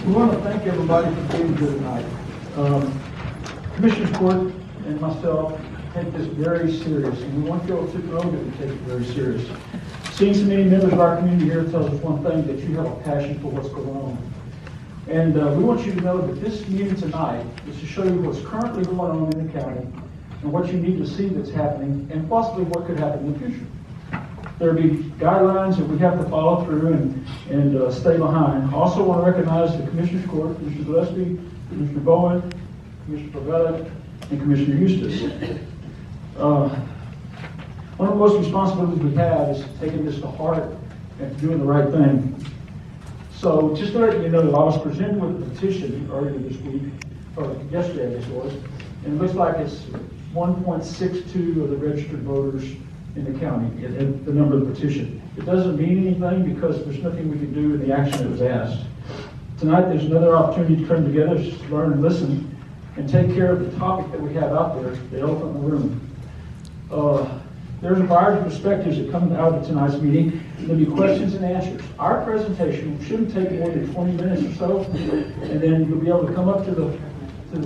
We want to thank everybody for being here tonight. Commissioner's Court and myself take this very serious, and we want you all to know that we take it very serious. Seeing so many members of our community here tells us one thing, that you have a passion for what's going on. And we want you to know that this meeting tonight is to show you what's currently going on in the county and what you need to see that's happening and possibly what could happen in the future. There'll be guidelines that we have to follow through and stay behind. I also want to recognize the Commissioner's Court, Commissioner Gillespie, Commissioner Bowen, Commissioner Pavetta, and Commissioner Eustace. One of the most responsibilities we have is taking this to heart and doing the right thing. So just to let you know, I was presented with a petition earlier this week, or yesterday I guess it was, and it looks like it's 1.62 of the registered voters in the county, the number of the petition. It doesn't mean anything because there's nothing we can do in the action that was asked. Tonight there's another opportunity to come together, just to learn and listen, and take care of the topic that we have out there, the elephant in the room. There's a variety of perspectives that come out of tonight's meeting. There'll be questions and answers. Our presentation shouldn't take more than 20 minutes or so, and then you'll be able to come up to the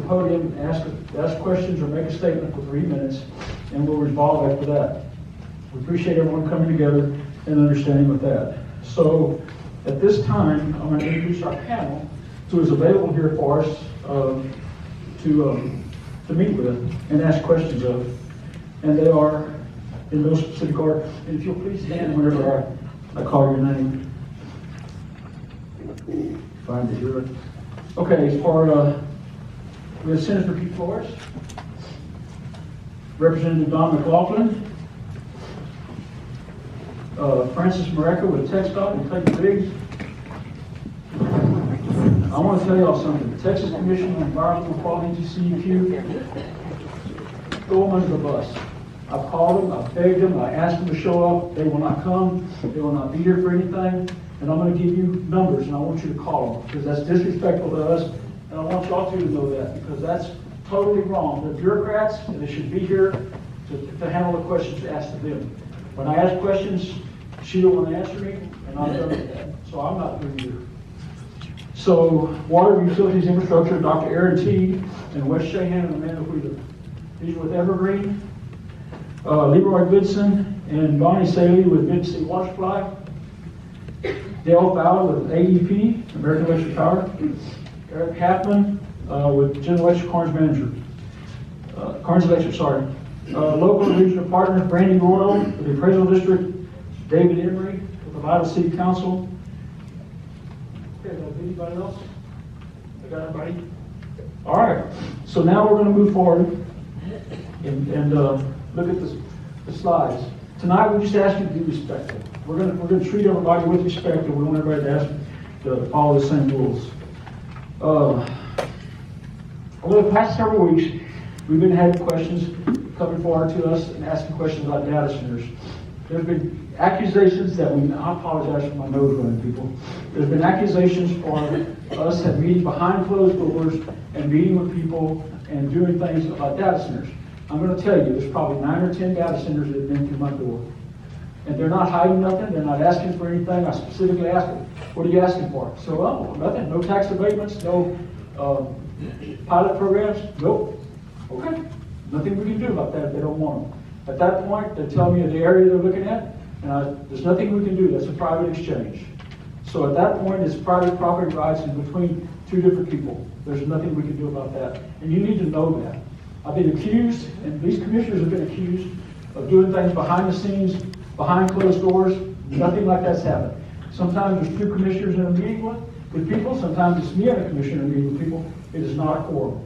podium and ask questions or make a statement for 3 minutes, and we'll revolve after that. We appreciate everyone coming together and understanding with that. So at this time, I'm going to introduce our panel who is available here for us to meet with and ask questions of. And they are in no specific order. And if you'll please stand whenever I call your name. Fine to hear it. Okay, for we have Senator Pete Flores, Representative Don McLaughlin, Francis Mareka with TxDOT and Clayton Biggs. I want to tell y'all something. The Texas Commission on Environmental Quality, TCEQ, throw them under the bus. I've called them, I've begged them, I asked them to show up. They will not come. They will not be here for anything. And I'm going to give you numbers, and I want you to call them because that's disrespectful to us. And I want y'all to know that because that's totally wrong. They're bureaucrats, and they should be here to handle the questions asked of them. When I ask questions, she don't want to answer me, and I'm done with that. So I'm not doing either. So, Water, Utilities, Infrastructure, Dr. Aaron T. and Wes Shahan and Amanda Wheeler. These are with Evergreen. Leroy Goodson and Bonnie Saley with Mid-City Water Supply. Dale Fowler with AEP, American Electric Power. Eric Hatman with General Electric Carnes Electric, sorry. Local and regional partners, Brandy Royal with the Appraisal District, David Emery with the Vital City Council. Okay, anybody else? I got everybody? All right, so now we're going to move forward and look at the slides. Tonight we just ask you to be respectful. We're going to treat everybody with respect, and we want everybody to ask to follow the same rules. Over the past several weeks, we've been having questions coming forward to us and asking questions about data centers. There's been accusations that I apologize for my nose running, people. There's been accusations for us at meeting behind closed doors and meeting with people and doing things about data centers. I'm going to tell you, there's probably 9 or 10 data centers that have been through my door. And they're not hiding nothing, they're not asking for anything. I specifically asked them, what are you asking for? So, well, nothing, no tax abatements, no pilot programs, nope. Okay, nothing we can do about that if they don't want them. At that point, they tell me the area they're looking at, and there's nothing we can do, that's a private exchange. So at that point, it's private property rights in between two different people. There's nothing we can do about that. And you need to know that. I've been accused, and these commissioners have been accused of doing things behind the scenes, behind closed doors. Nothing like that's happened. Sometimes there's 2 commissioners in a meeting with people. Sometimes it's me and a commissioner in a meeting with people. It is not a quorum.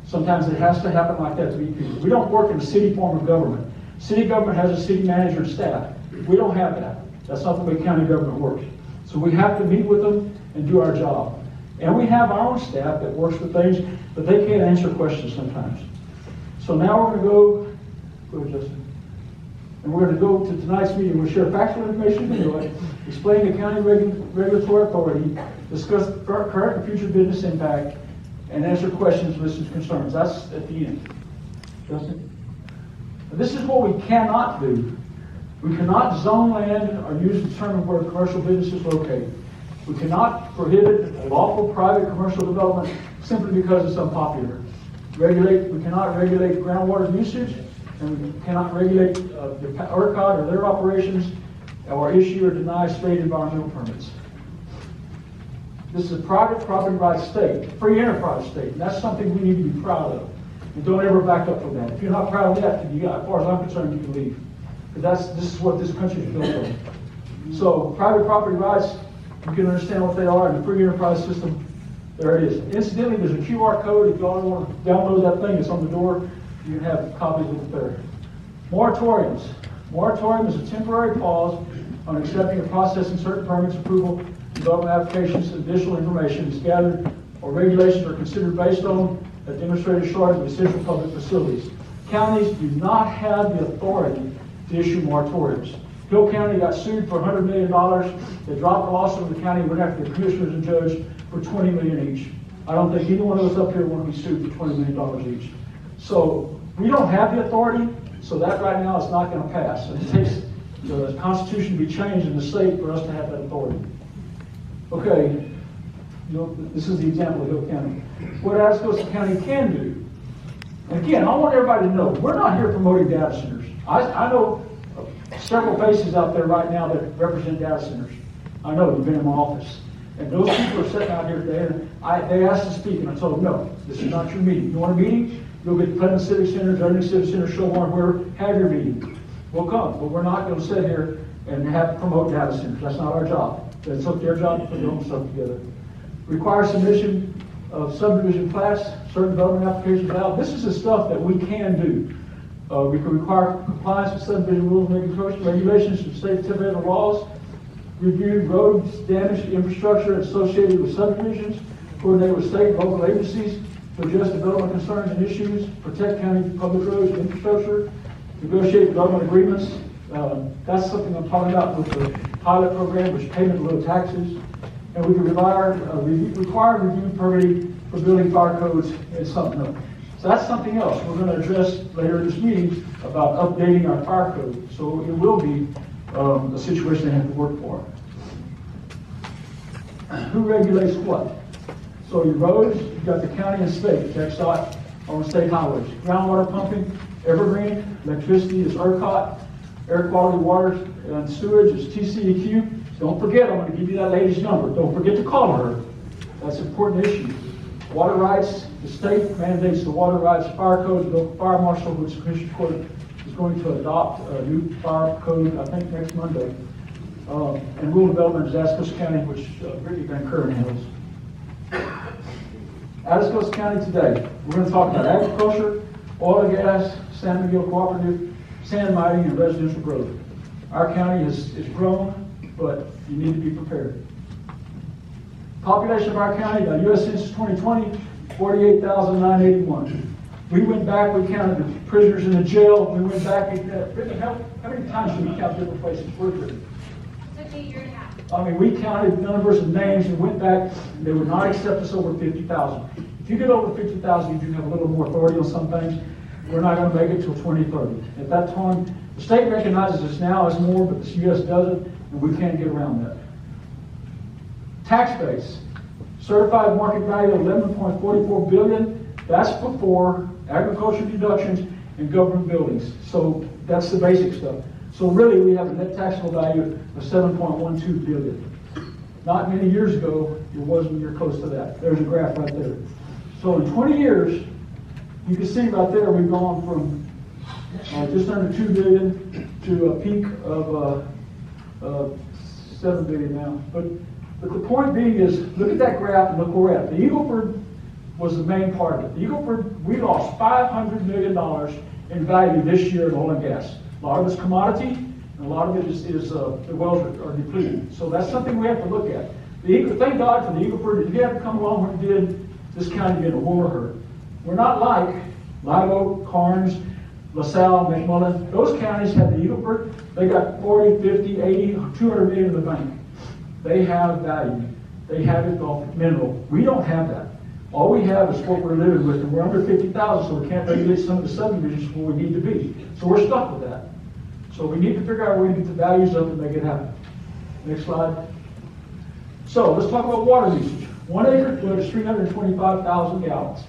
Sometimes it has to happen like that to meet people. We don't work in a city form of government. City government has a city manager and staff. We don't have that. That's not the way county government works. So we have to meet with them and do our job. And we have our own staff that works with things, but they can't answer questions sometimes. So now we're going to go ahead, Justin. And we're going to go to tonight's meeting. We'll share factual information, explain the county regulatory authority, discuss current and future business impact, and answer questions, listen to concerns. That's at the end. Justin? Now, this is what we cannot do. We cannot zone land or use to determine where commercial business is located. We cannot prohibit lawful private commercial development simply because it's unpopular. We cannot regulate groundwater usage, and we cannot regulate the ERCOT or their operations, or issue or deny state environmental permits. This is a private property rights state, free enterprise state, and that's something we need to be proud of. And don't ever back up from that. If you're not proud of that, then as far as I'm concerned, you can leave. Because this is what this country is built on. So private property rights, you can understand what they are in the free enterprise system. There it is. Incidentally, there's a QR code. If you all want to download that thing, it's on the door. You can have copies of it there. Moratoriums. Moratorium is a temporary pause on accepting or processing certain permits, approval, development applications, additional information is gathered, or regulations are considered based on a demonstrated shortage of essential public facilities. Counties do not have the authority to issue moratoriums. Hill County got sued for $100 million. They dropped the lawsuit in the county, went after the commissioners and judge for $20 million each. I don't think either one of us up here want to be sued for $20 million each. So we don't have the authority, so that right now is not going to pass. It takes the Constitution to be changed in the state for us to have that authority. Okay, this is the example of Hill County. What Atascosa County can do, and again, I want everybody to know, we're not here promoting data centers. I know several faces out there right now that represent data centers. I know, you've been in my office. And those people are sitting out here today, and they asked to speak, and I told them, no, this is not your meeting. You want a meeting? You'll get to Clinton Civic Center, Jardine Civic Center, Showborn, where have your meeting. We'll come, but we're not going to sit here and promote data centers. That's not our job. It's their job to put their own stuff together. Require submission of subdivision plats, certain development applications out. This is the stuff that we can do. We can require compliance with subdivision rules and regulations from state and federal laws, review roads, damage to infrastructure associated with subdivisions, coordinate with state and local agencies to address development concerns and issues, protect county public roads and infrastructure, negotiate development agreements. That's something I'm talking about with the pilot program, which payment below taxes. And we can require review permitting for building fire codes and something else. So that's something else we're going to address later in this meeting about updating our fire code. So it will be a situation they have to work for. Who regulates what? So your roads, you've got the county and state, TxDOT on state highways. Groundwater pumping, Evergreen, electricity is ERCOT, air quality, water and sewage is TCEQ. Don't forget, I'm going to give you that lady's number. Don't forget to call her. That's an important issue. Water rights, the state mandates the water rights fire code, the fire marshal, which the Commissioner Court is going to adopt a new fire code, I think next Monday. And rural development is Atascosa County, which Brittany Van Curran handles. Atascosa County today, we're going to talk about agriculture, oil and gas, San Miguel Cooperative, sand mining, and residential growth. Our county is grown, but you need to be prepared. Population of our county, U.S. Census 2020, 48,981. We went back, we counted the prisoners in the jail. We went back, Brittany, how many times did we count different places? Where's Brittany? It took me a year and a half. I mean, we counted numbers and names and went back, and they would not accept us over 50,000. If you get over 50,000, you have a little more authority on some things. We're not going to make it till 2030. At that time, the state recognizes us now as more, but the U.S. doesn't, and we can't get around that. Tax base, certified market value of $11.44 billion. That's before agriculture deductions and government buildings. So that's the basic stuff. So really, we have a net taxable value of $7.12 billion. Not many years ago, it wasn't near close to that. There's a graph right there. So in 20 years, you can see right there, we've gone from just under $2 billion to a peak of $7 billion now. But the point being is, look at that graph and look where we're at. The Eagle Ford was the main part of it. The Eagle Ford, we lost $500 million in value this year in oil and gas. A lot of it's commodity, and a lot of it is the wells are depleted. So that's something we have to look at. Thank God for the Eagle Ford. If you hadn't come along when it did, this county would be in a war hurt. We're not like Live Oak, Karnes, LaSalle, McMullen. Those counties have the Eagle Ford. They got 40, 50, 80, 200 million in the bank. They have value. They have it off mineral. We don't have that. All we have is what we're living with, and we're under 50,000, so we can't regulate some of the subdivisions where we need to be. So we're stuck with that. So we need to figure out a way to get the values up and make it happen. Next slide. So let's talk about water usage. 1 acre foot is 325,000 gallons.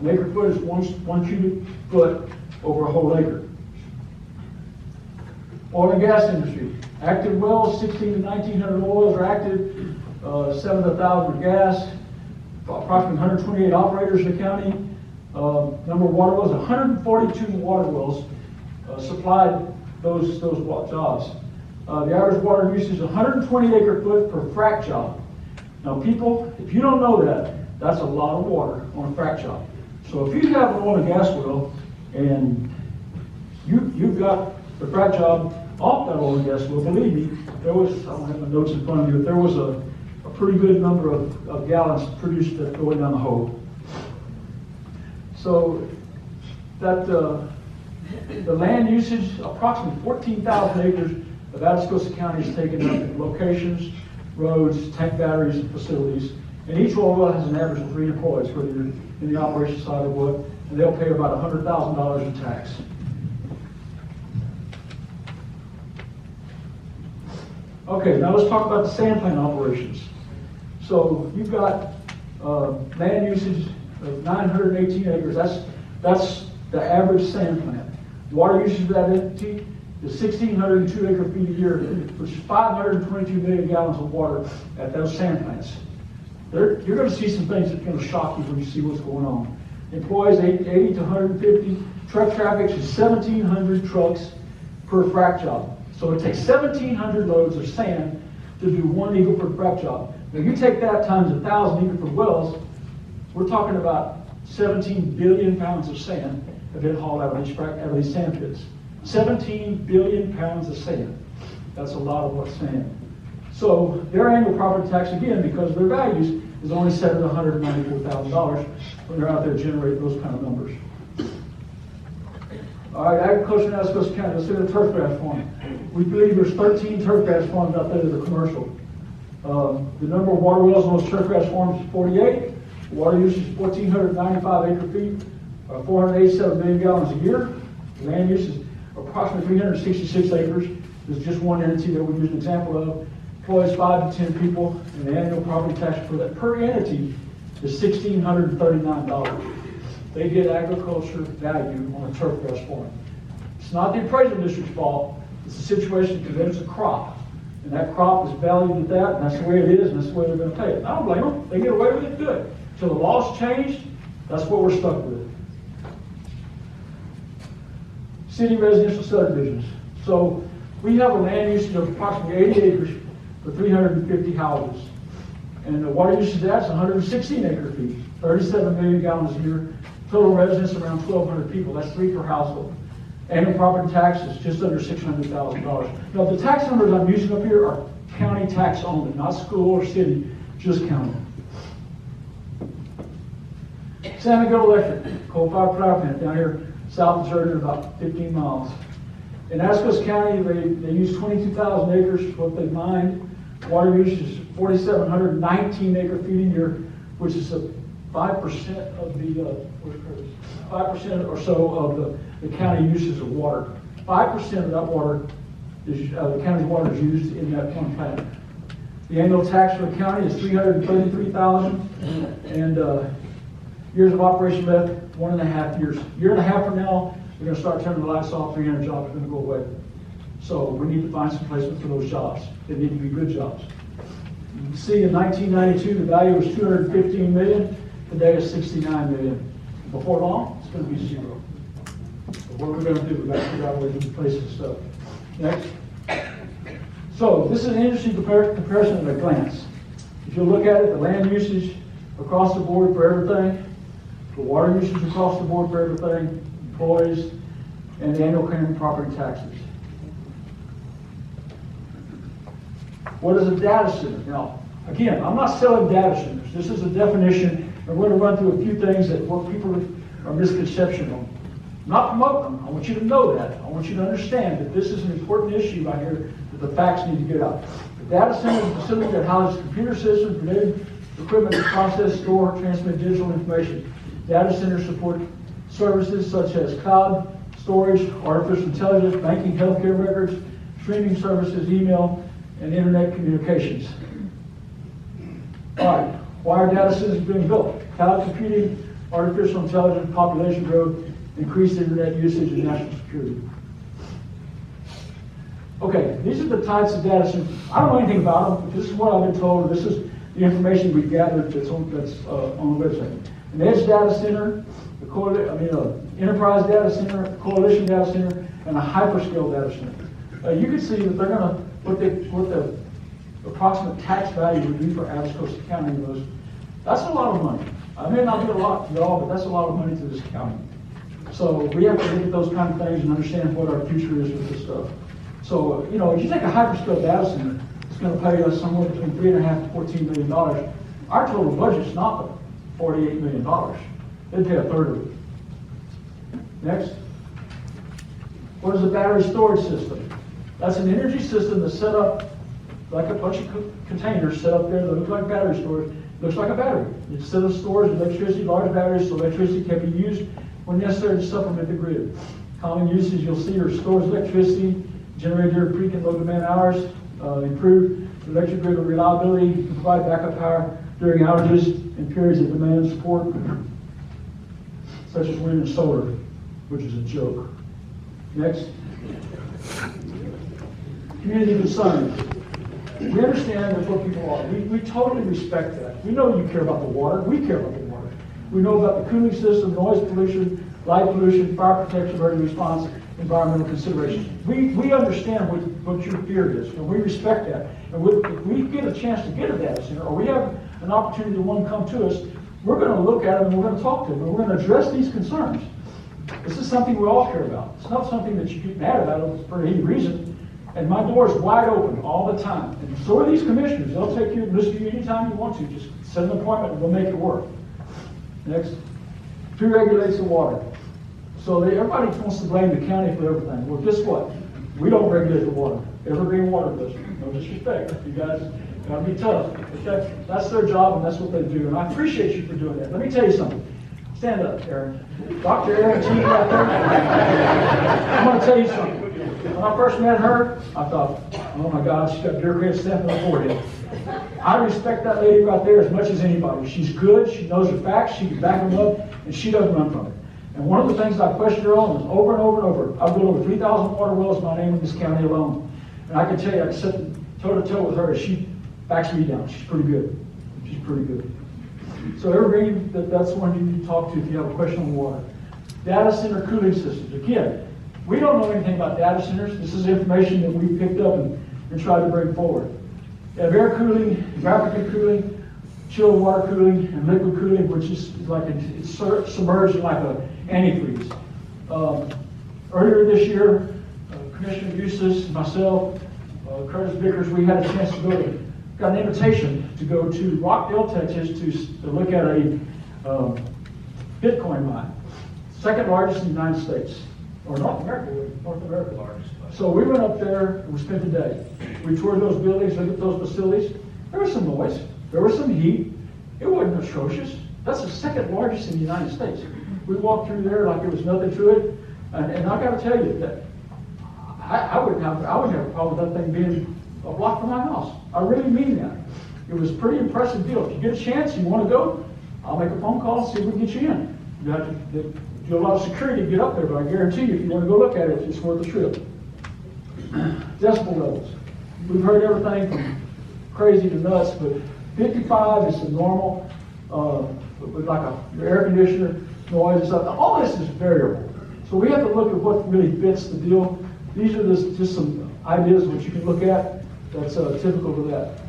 An acre foot is one cubic foot over a whole acre. Oil and gas industry. Active wells, 16 to 1900 oils are active, 7 to 1,000 are gas, approximately 128 operators in the county. Number of water wells, 142 water wells supplied those jobs. The average water usage is 120 acre foot per frac job. Now people, if you don't know that, that's a lot of water on a frac job. So if you have an oil and gas well and you've got the frac job off that oil and gas well, believe me, there was, I don't have my notes in front of me, but there was a pretty good number of gallons produced going down the hole. So that the land usage, approximately 14,000 acres of Atascosa County is taken up in locations, roads, tank batteries, and facilities. And each oil well has an average of 3 employees, whether you're in the operations side or what, and they'll pay about $100,000 in tax. Okay, now let's talk about the sand plant operations. So you've got land usage of 918 acres. That's the average sand plant. Water usage of that entity is 1,602 acre feet a year, which is 522 million gallons of water at those sand plants. You're going to see some things that are going to shock you when you see what's going on. Employees 80 to 150. Truck traffic is 1,700 trucks per frac job. So it takes 1,700 loads of sand to do 1 Eagle Ford frac job. Now you take that times 1,000 Eagle Ford wells, we're talking about 17 billion pounds of sand have been hauled out of these sand pits. 17 billion pounds of sand. That's a lot of sand. So their annual property tax, again, because of their values, is only set at $194,000 when they're out there generating those kind of numbers. All right, agriculture in Atascosa County. Let's look at the turf grass farm. We believe there's 13 turf grass farms out there that are commercial. The number of water wells on those turf grass farms is 48. Water usage is 1,495 acre feet, 487 million gallons a year. Land use is approximately 366 acres. There's just one entity that we use an example of. Employs 5 to 10 people, and the annual property tax for that per entity is $1,639. They get agriculture value on a turf grass farm. It's not the appraisal district's fault. It's a situation because it's a crop. And that crop is valued at that, and that's the way it is, and that's the way they're going to pay it. I don't blame them. They get away with it, good. Until the law's changed, that's what we're stuck with. City residential subdivisions. So we have a land usage of approximately 80 acres for 350 houses. And the water usage of that's 116 acre feet, 37 million gallons a year. Total residents around 1,200 people. That's 3 per household. Annual property tax is just under $600,000. Now, the tax numbers I'm using up here are county tax only, not school or city, just county. San Miguel Electric, coal-fired power plant down here south of Jordan, about 15 miles. In Atascosa County, they use 22,000 acres for what they mined. Water usage is 4,719 acre feet a year, which is a 5% of the 5% or so of the county uses of water. 5% of that water is the county's water is used in that one plant. The annual tax for the county is $333,000, and years of operation left 1.5 years. Year and a half from now, we're going to start turning the lights off. 300 jobs are going to go away. So we need to find some placement for those jobs. They need to be good jobs. You can see in 1992 the value was $215 million. Today is $69 million. Before long, it's going to be zero. So what are we going to do? We've got to figure out a way to replace this stuff. Next. So this is an interesting comparison at a glance. If you look at it, the land usage across the board for everything, the water usage across the board for everything, employees, and the annual county property taxes. What is a data center? Now, again, I'm not selling data centers. This is a definition. I'm going to run through a few things that what people are misconception on. Not promote them. I want you to know that. I want you to understand that this is an important issue right here that the facts need to get out. The data center is a facility that houses computer systems, related equipment to process, store, transmit digital information. Data centers support services such as cloud storage, artificial intelligence, banking, healthcare records, streaming services, email, and internet communications. All right, why are data centers being built? Cloud computing, artificial intelligence, population growth, increased internet usage, and national security. Okay, these are the types of data centers. I don't know anything about them, but this is what I've been told. This is the information we've gathered that's on the website. An edge data center, enterprise data center, a coalition data center, and a hyperscale data center. You can see that they're going to what the approximate tax value would be for Atascosa County in those. That's a lot of money. I may not be a lot to y'all, but that's a lot of money to this county. So we have to look at those kind of things and understand what our future is with this stuff. So, if you take a hyperscale data center, it's going to pay us somewhere between $3.5 to $14 million. Our total budget's not $48 million. They'd pay a third of it. Next. What is a battery storage system? That's an energy system that's set up like a bunch of containers set up there that look like battery storage. Looks like a battery. It stores electricity, large batteries, so electricity can be used when necessary to supplement the grid. Common uses you'll see are stores electricity, generated during peak and low demand hours, improve electric grid reliability, provide backup power during outages and periods of demand support, such as wind and solar, which is a joke. Next. Community concerns. We understand that's what people are. We totally respect that. We know you care about the water. We care about the water. We know about the cooling system, noise pollution, light pollution, fire protection, emergency response, environmental considerations. We understand what your fear is, and we respect that. And if we get a chance to get a data center, or we have an opportunity to one come to us, we're going to look at them and we're going to talk to them, and we're going to address these concerns. This is something we all care about. It's not something that you get mad about for any reason. And my door is wide open all the time. And so are these commissioners. They'll take you and listen to you anytime you want to. Just set an appointment and we'll make it work. Next. Who regulates the water? So everybody wants to blame the county for everything. Well, guess what? We don't regulate the water. Evergreen Water does. No disrespect. You guys got to be tough. But that's their job and that's what they do. And I appreciate you for doing that. Let me tell you something. Stand up, Aaron. Dr. Aaron T. right there. I'm going to tell you something. When I first met her, I thought, oh my God, she's got bureaucrat stamp on the forehead. I respect that lady right there as much as anybody. She's good, she knows her facts, she can back them up, and she doesn't run from it. And one of the things I questioned her on was over and over and over. I've built over 3,000 water wells in my name in this county alone. And I can tell you, I can sit toe to toe with her, she backs me down. She's pretty good. She's pretty good. So everybody, that's one you need to talk to if you have a question on water. Data center cooling systems. Again, we don't know anything about data centers. This is information that we picked up and tried to bring forward. You have air cooling, evaporative cooling, chilled water cooling, and liquid cooling, which is like it's submerged in like an antifreeze. Earlier this year, Commissioner Eustace, myself, Curtis Vickers, we had a chance to got an invitation to go to Rockdale, Texas to look at a Bitcoin mine, second largest in the United States. Or North America largest. So we went up there and we spent the day. We toured those buildings, looked at those facilities. There was some noise. There was some heat. It wasn't atrocious. That's the second largest in the United States. We walked through there like there was nothing to it. And I got to tell you that I wouldn't have a problem with that thing being a block from my house. I really mean that. It was a pretty impressive deal. If you get a chance, you want to go, I'll make a phone call and see if we can get you in. You have to do a lot of security to get up there, but I guarantee you, if you want to go look at it, it's worth the trip. Decibel levels. We've heard everything from crazy to nuts, but 55 is the normal, with like your air conditioner, noise and stuff. All this is variable. So we have to look at what really fits the deal. These are just some ideas which you can look at that's typical to that.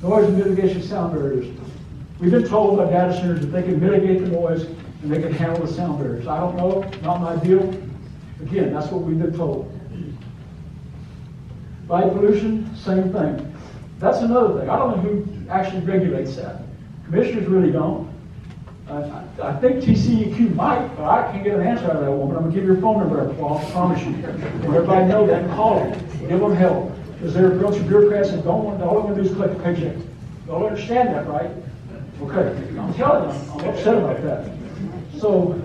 Noise and mitigation sound barriers. We've been told by data centers that they can mitigate the noise and they can handle the sound barriers. I don't know, not my deal. Again, that's what we've been told. Light pollution, same thing. That's another thing. I don't know who actually regulates that. Commissioners really don't. I think TCEQ might, but I can't get an answer out of that woman. I'm going to give you your phone number, I promise you. And everybody know that and call them. Give them help. Because there are a bunch of bureaucrats that all they want to do is collect a paycheck. You all understand that, right? Okay. I'm telling you, I'm upset about that. So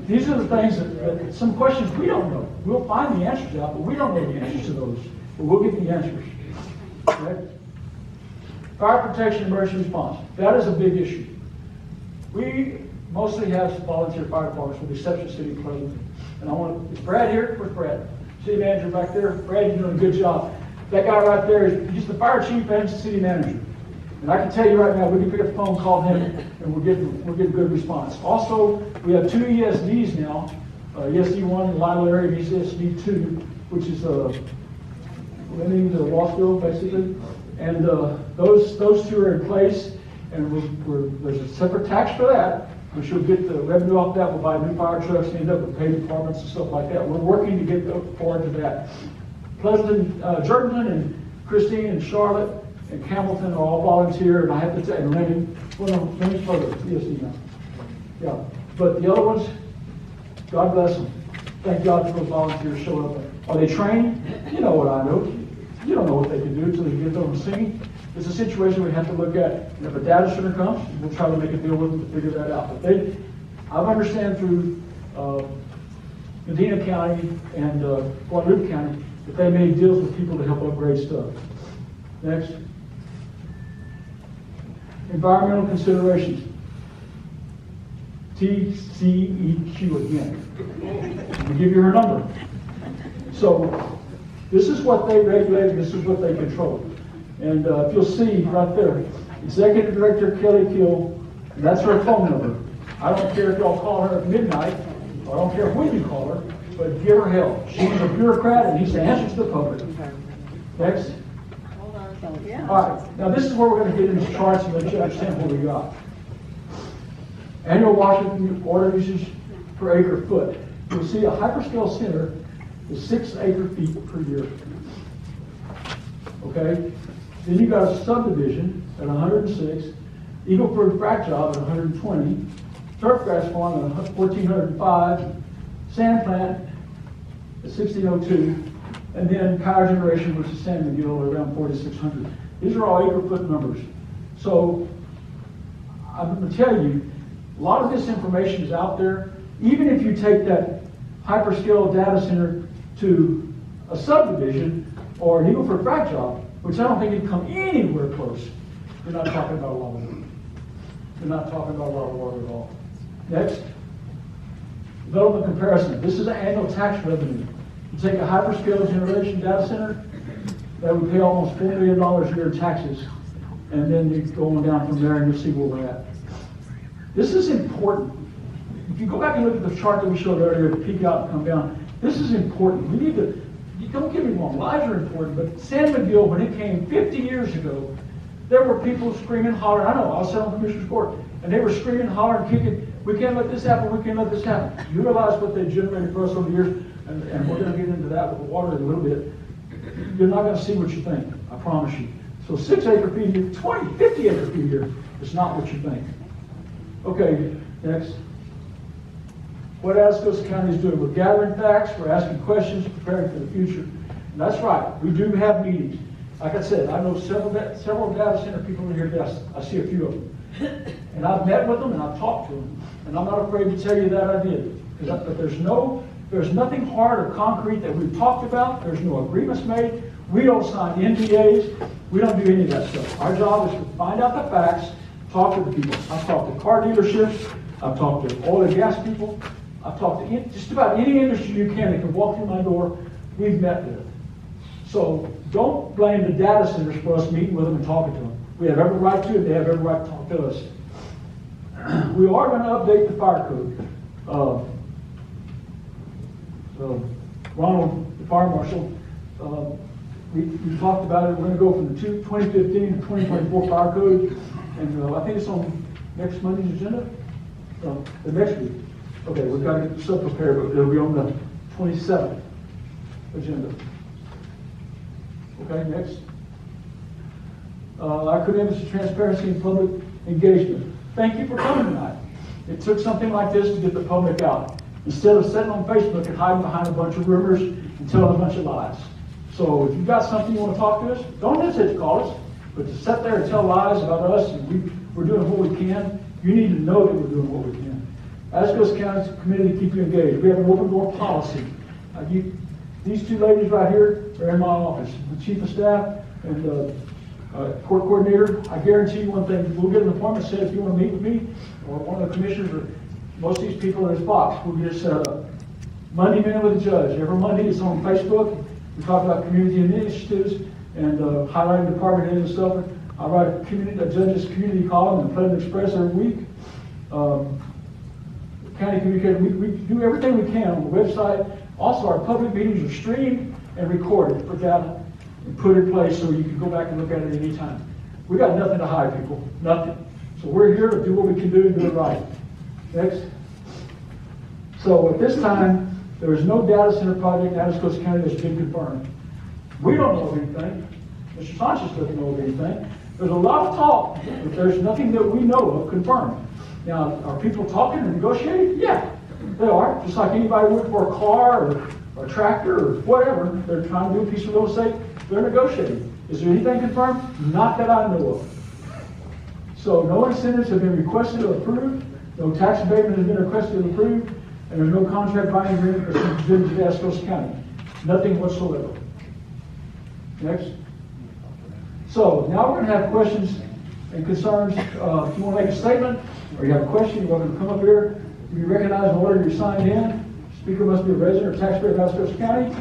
these are the things that some questions we don't know. We'll find the answers out, but we don't know the answers to those. But we'll get the answers. Okay? Fire protection, emergency response. That is a big issue. We mostly have volunteer fire departments with the exception of City of Pleasanton. And is Brad here? Where's Brad? City manager back there. Brad, you're doing a good job. That guy right there is he's the fire chief and the city manager. And I can tell you right now, we can pick up the phone, call him, and we're getting good response. Also, we have 2 ESDs now, ESD1 in Lyle area, and ESD2, which is limiting the Rossville, basically. And those two are in place, and there's a separate tax for that, which will get the revenue off that. We'll buy new fire trucks, end up with paid departments and stuff like that. We're working to get forward to that. Pleasanton, Jordan and Christine and Charlotte and Campbellton are all volunteer, and I have to tell you, Lenny's further, ESD now. Yeah, but the other ones, God bless them. Thank God for those volunteers showing up. Are they trained? You know what I know. You don't know what they can do until they get them singing. It's a situation we have to look at. And if a data center comes, we'll try to make a deal with them to figure that out. But I understand through Medina County and Guadalupe County that they made deals with people to help upgrade stuff. Next. Environmental considerations. TCEQ again. I'll give you her number. So this is what they regulate, and this is what they control. And if you'll see right there, Executive Director Kelly Kill, and that's her phone number. I don't care if y'all call her at midnight, or I don't care when you call her, but give her help. She's a bureaucrat and needs to answer to the public. Next. All right, now this is where we're going to get into charts and let you understand what we got. Annual water usage per acre foot. You'll see a hyperscale center is 6 acre-feet per year. Okay? Then you got a subdivision at 106, Eagleford frac job at 120, turf grass farm at 1405, sand plant at 1602, and then power generation, which is San Miguel, around 4600. These are all acre-foot numbers. So I'm going to tell you, a lot of this information is out there. Even if you take that hyperscale data center to a subdivision or an Eagleford frac job, which I don't think it'd come anywhere close, you're not talking about a lot of water. You're not talking about a lot of water at all. Next, development comparison. This is an annual tax revenue. You take a hyperscale generation data center, that would pay almost $4 million a year in taxes, and then you go on down from there and you'll see where we're at. This is important. If you go back and look at the chart that we showed earlier, peak out and come down, this is important. We need to, don't get me wrong, lives are important, but San Miguel, when it came 50 years ago, there were people screaming, hollering. I know, I was sitting on the commissioner's court, and they were screaming, hollering, kicking, we can't let this happen, we can't let this happen. You realize what they generated for us over the years, and we're going to get into that with the water in a little bit. You're not going to see what you think, I promise you. So 6 acre feet a year, 20, 50 acre feet a year is not what you think. Okay, next. What Atascosa County is doing, we're gathering facts, we're asking questions, preparing for the future. And that's right, we do have meetings. Like I said, I know several data center people in here, I see a few of them. And I've met with them and I've talked to them. And I'm not afraid to tell you that I did. But there's nothing hard or concrete that we've talked about. There's no agreements made. We don't sign NDAs. We don't do any of that stuff. Our job is to find out the facts, talk to the people. I've talked to car dealerships. I've talked to oil and gas people. I've talked to just about any industry you can that can walk through my door, we've met with. So don't blame the data centers for us meeting with them and talking to them. We have every right to, they have every right to talk to us. We are going to update the fire code. Ronald, the fire marshal, we talked about it. We're going to go from the 2015 to 2024 fire code, and I think it's on next Monday's agenda. The next week. Okay, we've got to get the stuff prepared, but it'll be on the 27th agenda. Okay, next. Our commitment to transparency and public engagement. Thank you for coming tonight. It took something like this to get the public out. Instead of sitting on Facebook and hiding behind a bunch of rumors and telling a bunch of lies. So if you've got something you want to talk to us, don't hesitate to call us. But to sit there and tell lies about us and we're doing what we can, you need to know that we're doing what we can. Atascosa County is committed to keep you engaged. We have an open door policy. These two ladies right here are in my office, the chief of staff and Court coordinator, I guarantee you one thing, we'll get an appointment set if you want to meet with me, or one of the commissioners, or most of these people in this box, we'll get it set up. Monday Minute with the Judge, every Monday, it's on Facebook. We talk about community initiatives and highlighting department heads and stuff. I write a judge's community column in Pleasant Express every week. County communicator, we do everything we can on the website. Also, our public meetings are streamed and recorded, put down and put in place so you can go back and look at it anytime. We got nothing to hide, people, nothing. So we're here to do what we can do and do it right. Next. So at this time, there is no data center project in Atascosa County that's been confirmed. We don't know of anything. Mr. Sanchez doesn't know of anything. There's a lot of talk, but there's nothing that we know of confirmed. Now, are people talking and negotiating? Yeah, they are. Just like anybody would for a car or a tractor or whatever. They're trying to do a piece of real estate. They're negotiating. Is there anything confirmed? Not that I know of. So no incentives have been requested or approved. No tax abatement has been requested or approved. And there's no contract binding agreement or presented to Atascosa County. Nothing whatsoever. Next. So now we're going to have questions and concerns. If you want to make a statement or you have a question, you're welcome to come up here. To be recognized in order you're signed in. Speaker must be a resident or taxpayer of Atascosa County.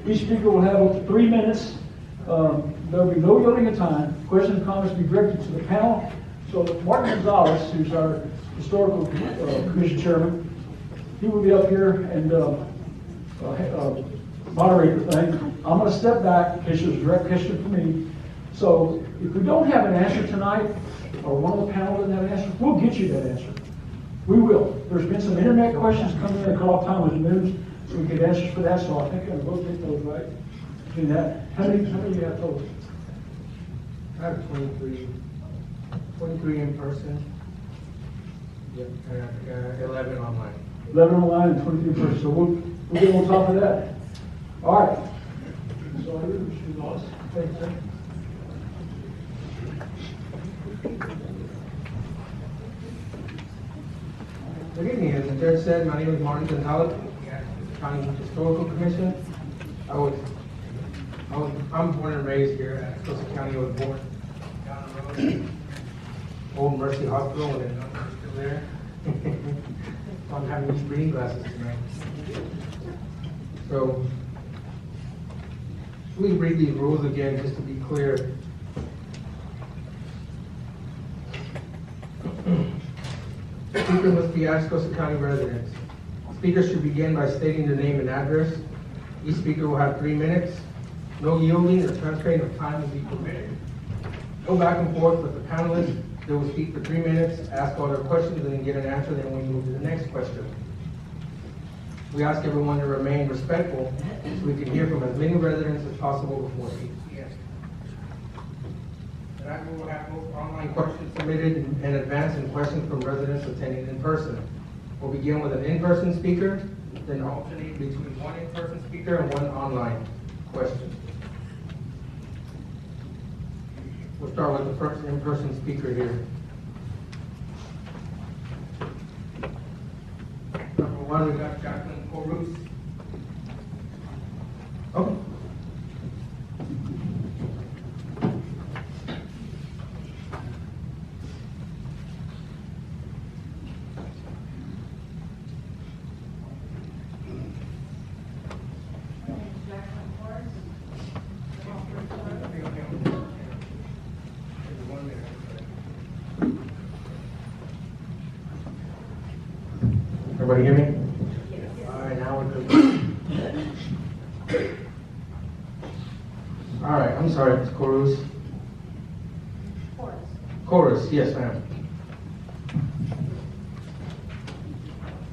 Each speaker will have up to 3 minutes. There will be no yielding of time. Questions and comments will be directed to the panel. So Martin Gonzalez, who's our historical commission chairman, he will be up here and moderate the thing. I'm going to step back in case there's a direct question for me. So if we don't have an answer tonight, or one of the panel doesn't have an answer, we'll get you that answer. We will. There's been some internet questions coming in that call time with the news, so we get answers for that. So I think I'm going to get those right. Between that, how many do you have total? I have 23 in person. Yep, 11 online. 11 online and 23 in person. So we'll get on top of that. All right. So I really should lost. Thanks, sir. Good evening, as the judge said, my name is Martin Gonzalez, County Historical Commission. I'm born and raised here at Atascosa County. I was born down the road, Old Mercy Hospital, and then I'm still there. So I'm having these reading glasses tonight. So, please read these rules again, just to be clear. Speaker must be Atascosa County residents. Speakers should begin by stating their name and address. Each speaker will have 3 minutes. No yielding or transferring of time will be permitted. Go back and forth with the panelists. They will speak for 3 minutes, ask all their questions, and then get an answer, then we move to the next question. We ask everyone to remain respectful so we can hear from as many residents as possible before 8 p.m. Tonight we will have both online questions submitted in advance and questions from residents attending in person. We'll begin with an in-person speaker, then alternate between one in-person speaker and one online question. We'll start with the first in-person speaker here. Number one, we got Jacqueline Corus. Okay. Everybody hear me? Yes. All right, now we're good. All right, I'm sorry, Ms. Corus. Corus, yes, ma'am.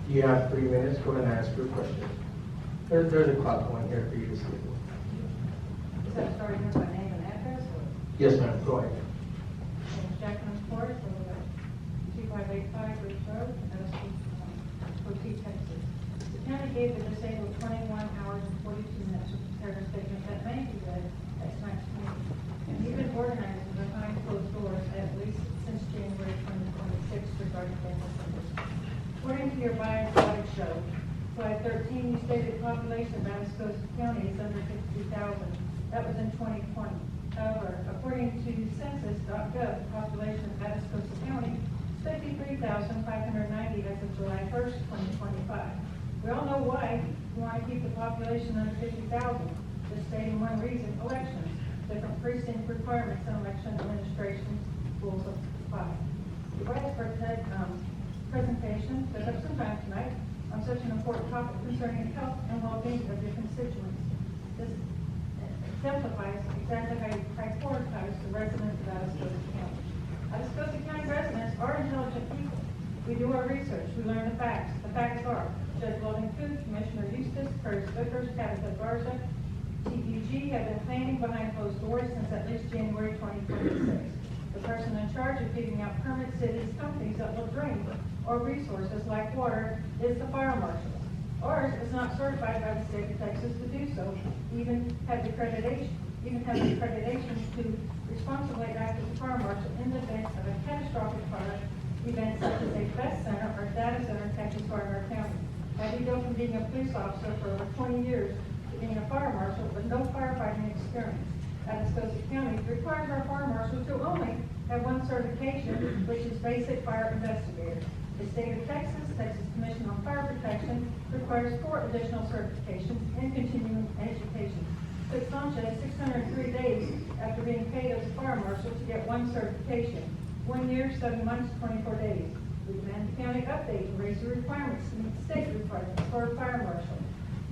You have 3 minutes. Go ahead and ask your question. There's a clock going here for you to see. Is that starting with my name and address? Or? Yes, ma'am. Go ahead. Jacqueline Ford, 2585 Ridge Road, Texas. The county gave the disabled 21 hours and 42 minutes to prepare a statement that may be read at tonight's meeting. And you've been organizing behind closed doors at least since January 2026 regarding family members. According to your biotic show, slide 13, you stated population of Atascosa County is under 52,000. That was in 2020. However, according to census.gov, the population of Atascosa County is 53,590 as of July 1st, 2025. We all know why we want to keep the population under 50,000. Just stating one reason: elections, different precinct requirements, and election administration rules of apply. The way for today's presentation took up some time tonight on such an important topic concerning the health and well-being of your constituents. This exemplifies exactly how you prioritize the residents of Atascosa County. Atascosa County residents are intelligent people. We do our research, we learn the facts. The facts are: Judge Logan Food, Commissioner Eustace, Curtis Vickers, Tabitha Garza, TUG have been planning behind closed doors since at least January 2026. The person in charge of giving out permits to these companies that will drain or resources like water is the fire marshal. Ours is not certified by the state of Texas to do so, even have the accreditation to responsibly act as a fire marshal in the event of a catastrophic fire event such as a best center or data center catches fire in our county. How do you go from being a police officer for over 20 years to being a fire marshal with no firefighting experience? Atascosa County requires our fire marshal to only have one certification, which is basic fire investigator. The state of Texas, Texas Commission on Fire Protection, requires 4 additional certifications and continuing education. So it's not just 603 days after being paid as a fire marshal to get one certification. 1 year, 7 months, 24 days. We demand the county update and raise the requirements to meet state requirements for a fire marshal.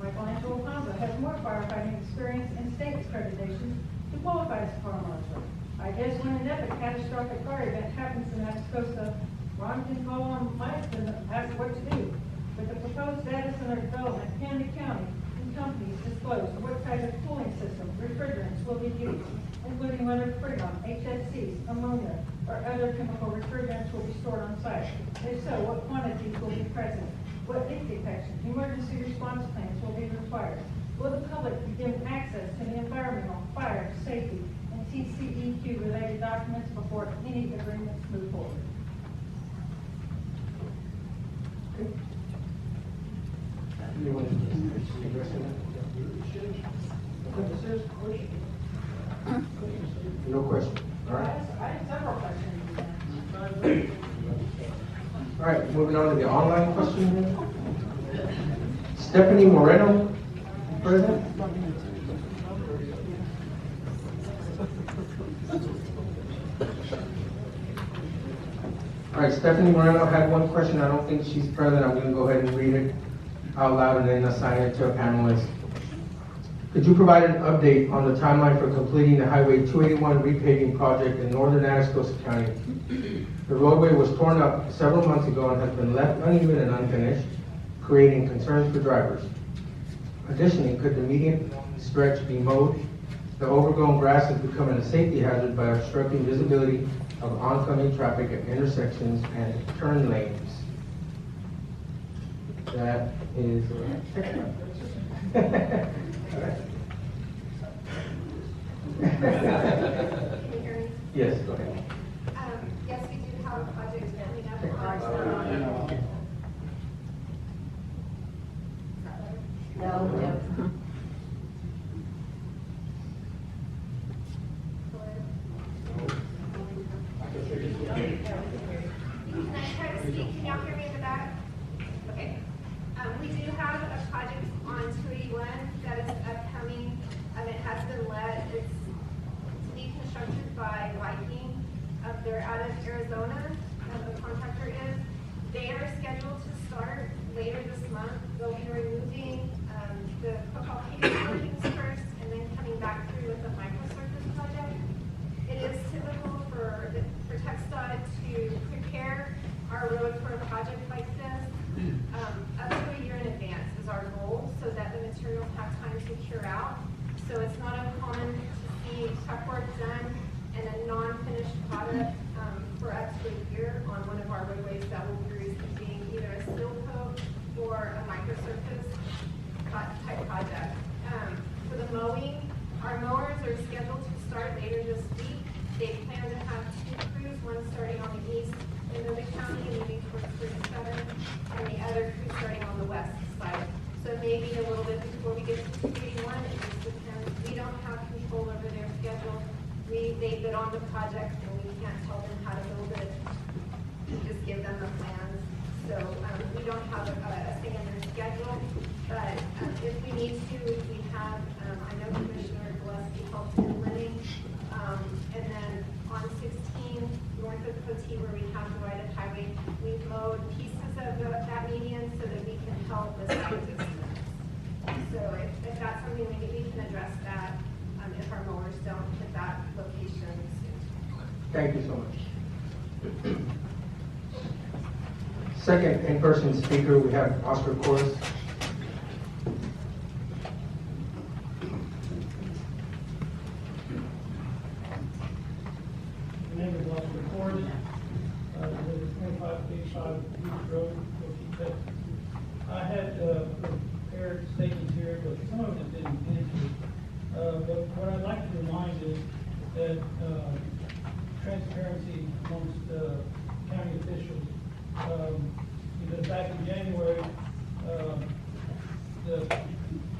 Michelangelo Ponza has more firefighting experience and state accreditation to qualify as a fire marshal. I guess when an epic catastrophic fire event happens in Atascosa, Ron can call on Mike and ask what to do. With the proposed data center development, can the county and companies disclose what type of cooling system, refrigerants will be used, including whether freon, HFCs, ammonia, or other chemical refrigerants will be stored on site? If so, what quantities will be present? What leak detection, emergency response plans will be required? Will the public be given access to the environmental, fire, safety, and TCEQ related documents before any agreements move forward? Anyone addressing that? No question. All right. I have several questions. All right, moving on to the online question. Stephanie Moreno, present. All right, Stephanie Moreno had one question. I don't think she's present. I'm going to go ahead and read it out loud and then assign it to a panelist. Could you provide an update on the timeline for completing the Highway 281 repaving project in northern Atascosa County? The roadway was torn up several months ago and has been left uneven and unfinished, creating concerns for drivers. Additionally, could the median stretch be mowed? The overgrown grass is becoming a safety hazard by obstructing visibility of oncoming traffic at intersections and turn lanes. That is yes, go ahead. Yes, we do have a project coming up. No. Can I try to speak? Can y'all hear me in the back? Okay. We do have a project on 281 that is upcoming. It has been let. It's to be constructed by Viking. They're out of Arizona. The contractor is. They are scheduled to start later this month. They'll be removing the co-located portions first and then coming back through with the microsurface project. It is typical for TxDOT to prepare our road for a project like this up to a year in advance is our goal, so that the materials have time to cure out. So it's not uncommon to see truck work done and a non-finished product for up to a year on one of our roadways that will be receiving either a seal coat or a microsurface type project. For the mowing, our mowers are scheduled to start later this week. They plan to have 2 crews, one starting on the east end of the county and moving towards 37, and the other crew starting on the west side. So maybe a little bit before we get to 281, it just depends. We don't have control over their schedule. they bid on the project and we can't tell them how to build it. We just give them the plans. So we don't have a say in their schedule, but if we need to, we have, I know Commissioner Gillespie helped in Linning. And then on 16, north of Coty, where we have the right of highway, we've mowed pieces of that median so that we can help with site distance. So if that's something we can address that, if our mowers don't hit that location soon. Thank you so much. Second in-person speaker, we have Oscar Corres. My name is Oscar Corres. I live at 2585 Beach Road, Coty, Texas. I had prepared statements here, but some of them didn't answer. But what I'd like to remind is that transparency amongst county officials. Because back in January, the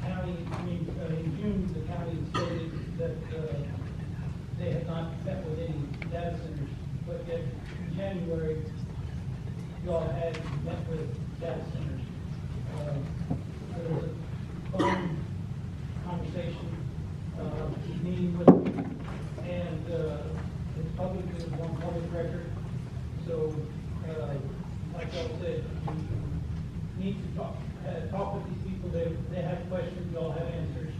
county, in June, the county stated that they had not met with any data centers, but yet in January, y'all had met with data centers. There was a phone conversation, meeting with them, and it's public, it was on public record. So, like I said, you need to talk with these people. They have questions, y'all have answers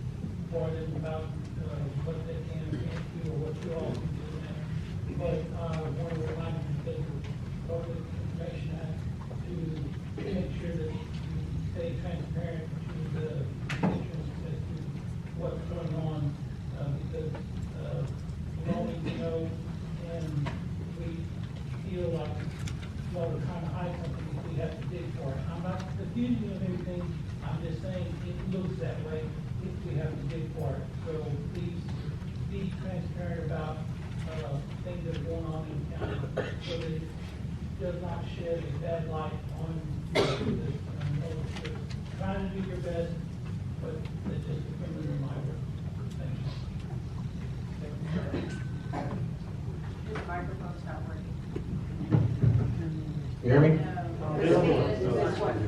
for them about what they can and can't do, or what you all can do. But I want to remind you that the Public Information Act to make sure that you stay transparent to the constituents as to what's going on, because we all need to know, and we feel like while we're trying to hide something, we have to dig for it. I'm not accusing of anything, I'm just saying it looks that way if we have to dig for it. So please be transparent about things that are going on in the county so that it does not shed a bad light on you. Trying to do your best, but it's just a friendly reminder. Thank you. His microphone's not working. You hear me? No.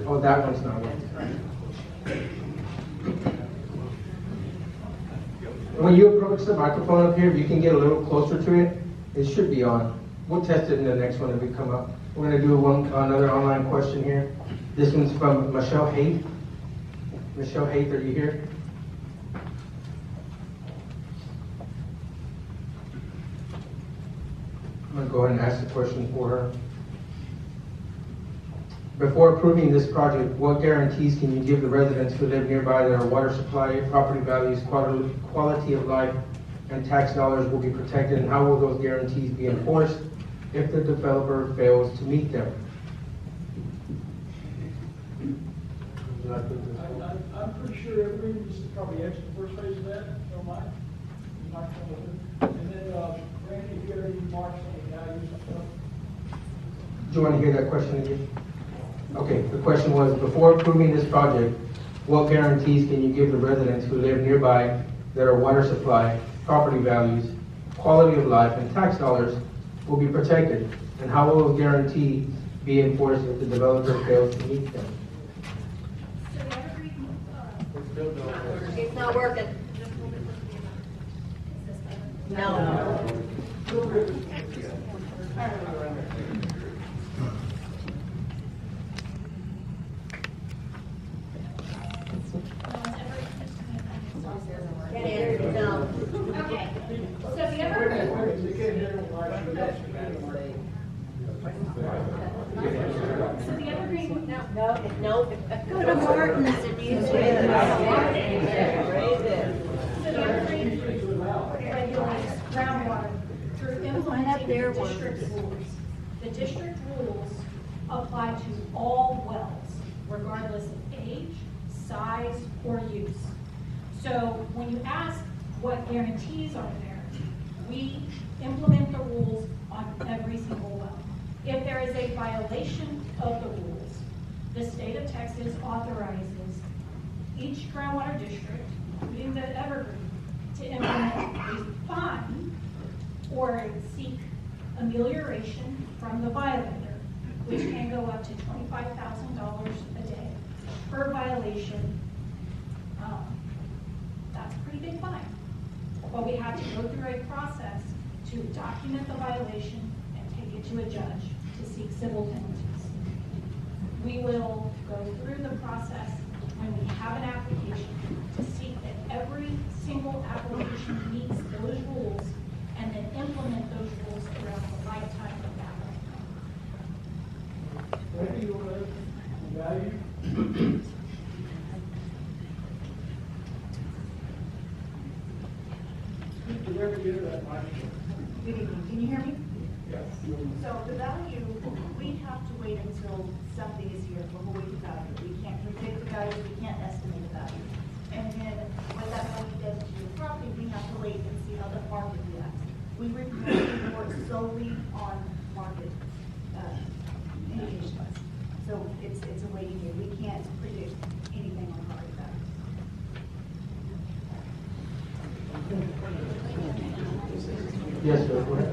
Oh, that one's not working. When you approach the microphone up here, if you can get a little closer to it, it should be on. We'll test it in the next one if we come up. We're going to do another online question here. This one's from Michelle Haight. Michelle Haight, are you here? I'm going to go ahead and ask the question for her. Before approving this project, what guarantees can you give the residents who live nearby that our water supply, property values, quality of life, and tax dollars will be protected, and how will those guarantees be enforced if the developer fails to meet them? I'm pretty sure everybody needs to probably answer the first phase of that, if you don't mind. You might come over. And then, Randy, if you have any remarks on the values and stuff. Do you want to hear that question again? Okay, the question was, before approving this project, what guarantees can you give the residents who live nearby that our water supply, property values, quality of life, and tax dollars will be protected? And how will those guarantees be enforced if the developer fails to meet them? It's not working. No. No. Okay, so the Evergreen, so the Evergreen, No. Go to Martin's and use it. So the Evergreen regulates groundwater through implementing their the district rules. The district rules apply to all wells, regardless of age, size, or use. So when you ask what guarantees are there, we implement the rules on every single well. If there is a violation of the rules, the state of Texas authorizes each groundwater district, including the Evergreen, to implement a fine or seek amelioration from the violator, which can go up to $25,000 a day per violation. That's a pretty big fine. But we have to go through a process to document the violation and take it to a judge to seek civil penalties. We will go through the process when we have an application to seek that every single application meets those rules and then implement those rules throughout the lifetime of that right. Thank you, value. Did you ever get to that microphone? Good evening, can you hear me? Yes. So the value, we have to wait until something is here before we can value it. We can't predict the value, we can't estimate the value. And then what that value does to your property, we have to wait and see how the market reacts. We report solely on market indications. So it's a waiting game. We can't predict anything on property value. Yes, sir, go ahead.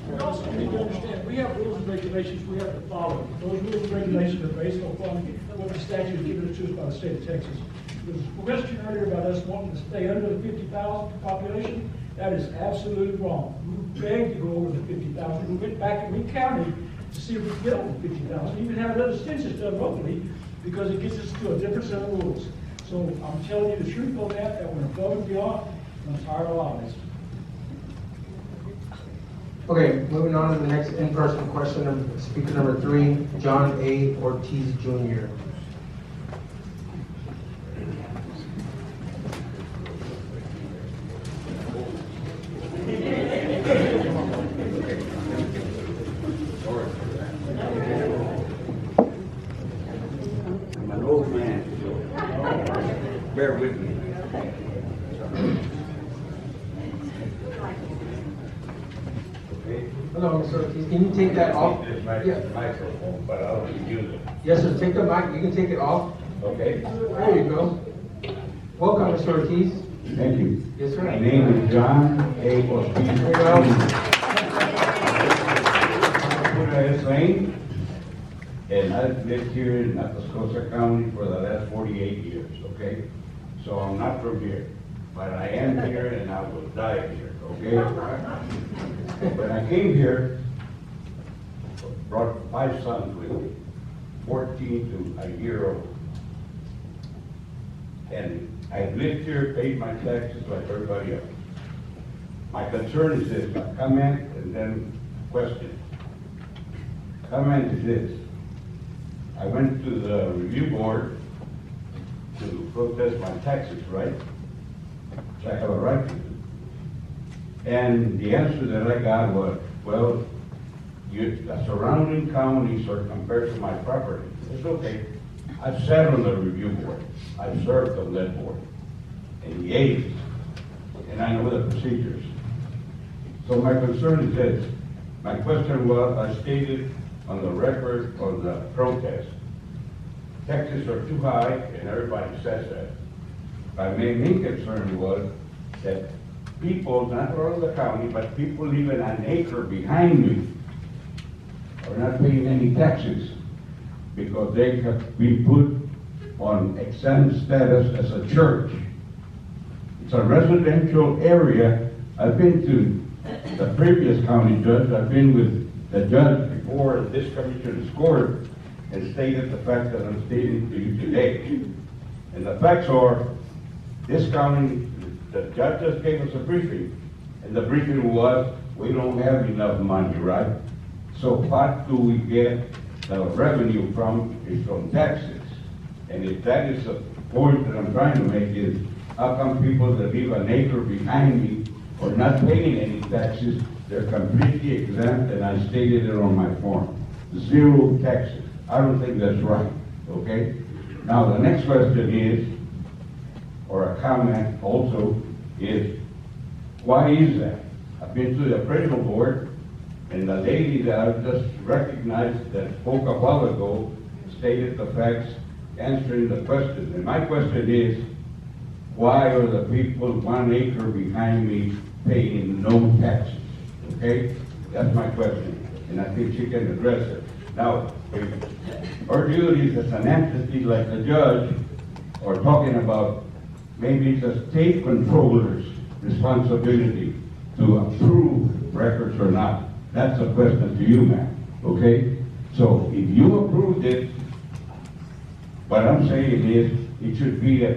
We also need to understand, we have rules and regulations we have to follow. Those rules and regulations are based upon what the statute is given to us by the state of Texas. There was a question earlier about us wanting to stay under the 50,000 population. That is absolutely wrong. We begged to go over the 50,000. We went back and we counted to see if we could get over 50,000. Even have another census done locally because it gets us to a different set of rules. So I'm telling you the truth on that we're above and beyond the entire lives. Okay, moving on to the next in-person question, speaker number 3, John A. Ortiz Jr. I'm an old man, so bear with me. Okay? Hello, Mr. Ortiz, can you take that off? This Yeah. microphone, but I don't use it. Yes, sir, take the mic, you can take it off. Okay? There you go. Welcome, Mr. Ortiz. Thank you. Yes, sir. My name is John A. Ortiz. There you go. Lane, and I've lived here in Atascosa County for the last 48 years, okay? So I'm not from here, but I am here and I will die here, okay? When I came here, brought 5 sons with me, 14 to a year old. And I've lived here, paid my taxes like everybody else. My concern is this, my comment and then question. Comment is this. I went to the review board to protest my taxes, right? Which I have a right to do. And the answer that I got was, well, the surrounding counties are compared to my property. It's okay. I've sat on the review board. I've served on that board. Engaged. And I know the procedures. So my concern is this. My question was, I stated on the record on the protest, taxes are too high, and everybody says that. My main concern was that people, not all of the county, but people living an acre behind me are not paying any taxes because they have been put on exempt status as a church. It's a residential area. I've been to the previous county judge, I've been with the judge before this commissioner's court and stated the fact that I'm stating to you today. And the facts are, this county, the judge just gave us a briefing, and the briefing was, we don't have enough money, right? So what do we get the revenue from is from taxes. And if that is the point that I'm trying to make is, how come people that live an acre behind me are not paying any taxes? They're completely exempt, and I stated it on my form. 0 taxes. I don't think that's right, okay? Now, the next question is, or a comment also, is why is that? I've been to the appraisal board, and the lady that I just recognized that spoke a while ago stated the facts, answering the question. And my question is, why are the people 1 acre behind me paying no taxes? Okay? That's my question, and I think she can address it. Now, if our duties as an entity like the judge are talking about maybe it's a state controller's responsibility to approve records or not. That's a question to you, ma'am, okay? So if you approved it, what I'm saying is it should be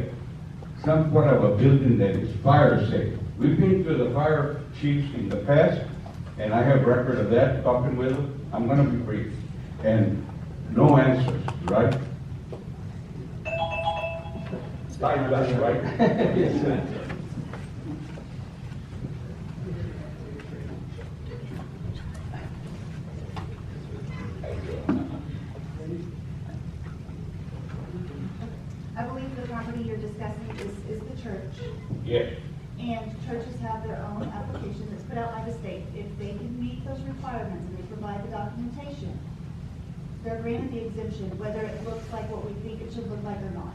some sort of a building that is fire safe. We've been to the fire chiefs in the past, and I have record of that, talking with them. I'm gonna be brief. And no answers, right? That's right. Yes, sir. I believe the property you're discussing is the church, Yes. and churches have their own application that's put out by the state. If they can meet those requirements and they provide the documentation, they're granted the exemption, whether it looks like what we think it should look like or not.